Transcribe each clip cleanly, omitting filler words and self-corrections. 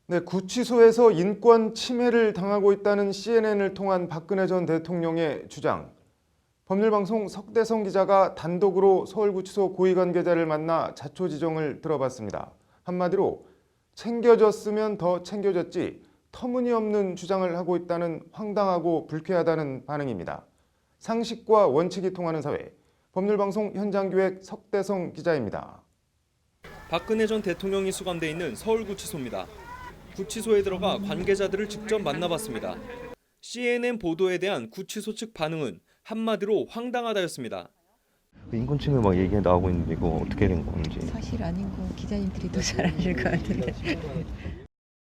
네, 구치소에서 인권 침해를 당하고 있다는 CNN을 통한 박근혜 전 대통령의 주장. 법률방송 석대성 기자가 단독으로 서울구치소 고위 관계자를 만나 자초지종을 들어봤습니다. 한마디로 챙겨졌으면 더 챙겨졌지 터무니없는 주장을 하고 있다는 황당하고 불쾌하다는 반응입니다. 상식과 원칙이 통하는 사회, 법률방송 현장기획 석대성 기자입니다. 박근혜 전 대통령이 수감돼 있는 서울구치소입니다. 구치소에 들어가 관계자들을 직접 만나봤습니다. CNN 보도에 대한 구치소 측 반응은 한마디로 황당하다였습니다. 인권침해 막 얘기 나오고 있는데 이거 어떻게 된 건지. 사실 아닌 거 기자님들이 더 잘 아실 것 같은데.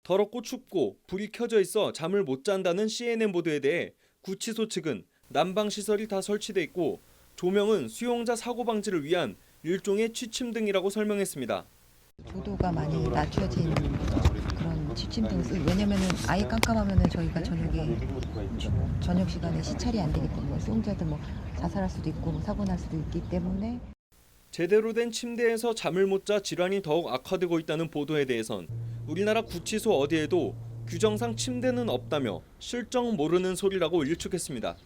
더럽고 춥고 불이 켜져 있어 잠을 못 잔다는 CNN 보도에 대해 구치소 측은 난방 시설이 다 설치돼 있고 조명은 수용자 사고 방지를 위한 일종의 취침 등이라고 설명했습니다. 조도가 많이 낮춰진 그런 취침등 왜냐면은 아예 깜깜하면은 저희가 저녁 시간에 시찰이 안 되기 때문에 수용자들 뭐 자살할 수도 있고 뭐 사고 날 수도 있기 때문에 제대로 된 침대에서 잠을 못 자 질환이 더욱 악화되고 있다는 보도에 대해선 우리나라 구치소 어디에도 규정상 침대는 없다며 실정 모르는 소리라고 일축했습니다.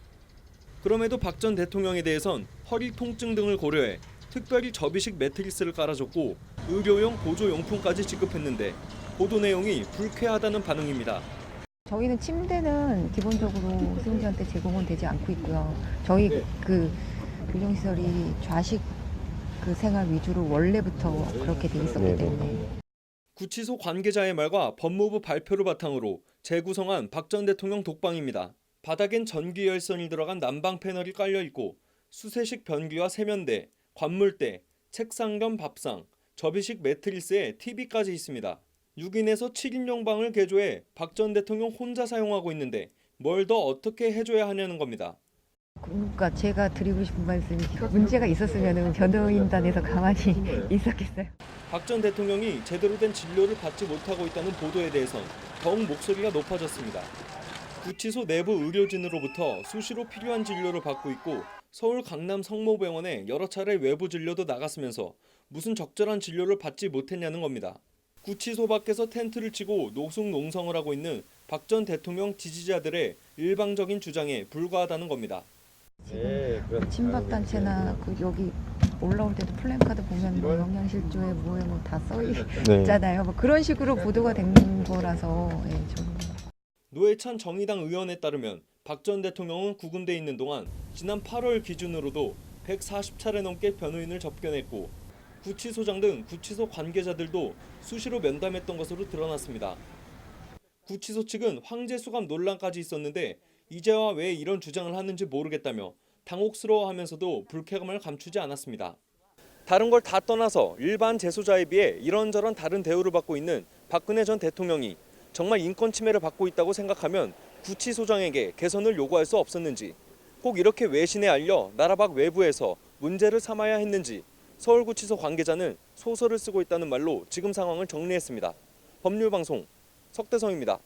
그럼에도 박 전 대통령에 대해선 허리 통증 등을 고려해 특별히 접이식 매트리스를 깔아줬고 의료용 보조용품까지 지급했는데 보도 내용이 불쾌하다는 반응입니다. 저희는 침대는 기본적으로 수용자한테 제공은 되지 않고 있고요. 저희 그 교정시설이 좌식 그 생활 위주로 원래부터 그렇게 돼 있었기 때문에. 구치소 관계자의 말과 법무부 발표를 바탕으로 재구성한 박 전 대통령 독방입니다. 바닥엔 전기 열선이 들어간 난방 패널이 깔려 있고 수세식 변기와 세면대, 관물대, 책상 겸 밥상, 접이식 매트리스에 TV까지 있습니다. 6인에서 7인용 방을 개조해 박 전 대통령 혼자 사용하고 있는데 뭘 더 어떻게 해줘야 하냐는 겁니다. 그러니까 제가 드리고 싶은 말씀이 문제가 있었으면 변호인단에서 가만히 있었겠어요. 박 전 대통령이 제대로 된 진료를 받지 못하고 있다는 보도에 대해선 더욱 목소리가 높아졌습니다. 구치소 내부 의료진으로부터 수시로 필요한 진료를 받고 있고 서울 강남 성모병원에 여러 차례 외부 진료도 나갔으면서 무슨 적절한 진료를 받지 못했냐는 겁니다. 구치소 밖에서 텐트를 치고 노숙농성을 하고 있는 박 전 대통령 지지자들의 일방적인 주장에 불과하다는 겁니다. 지금 친박단체나 그 여기 올라올 때도 플랜카드 보면 뭐 영양실조에 뭐에 뭐 다 써 있잖아요. 뭐 그런 식으로 보도가 된 거라서 저는. 노회찬 정의당 의원에 따르면 박 전 대통령은 구금돼 있는 동안 지난 8월 기준으로도 140차례 넘게 변호인을 접견했고 구치소장 등 구치소 관계자들도 수시로 면담했던 것으로 드러났습니다. 구치소 측은 황제 수감 논란까지 있었는데 이제와 왜 이런 주장을 하는지 모르겠다며 당혹스러워하면서도 불쾌감을 감추지 않았습니다. 다른 걸 다 떠나서 일반 재소자에 비해 이런저런 다른 대우를 받고 있는 박근혜 전 대통령이 정말 인권 침해를 받고 있다고 생각하면 구치소장에게 개선을 요구할 수 없었는지, 꼭 이렇게 외신에 알려 나라 밖 외부에서 문제를 삼아야 했는지 서울구치소 관계자는 소설을 쓰고 있다는 말로 지금 상황을 정리했습니다. 법률방송 석대성입니다.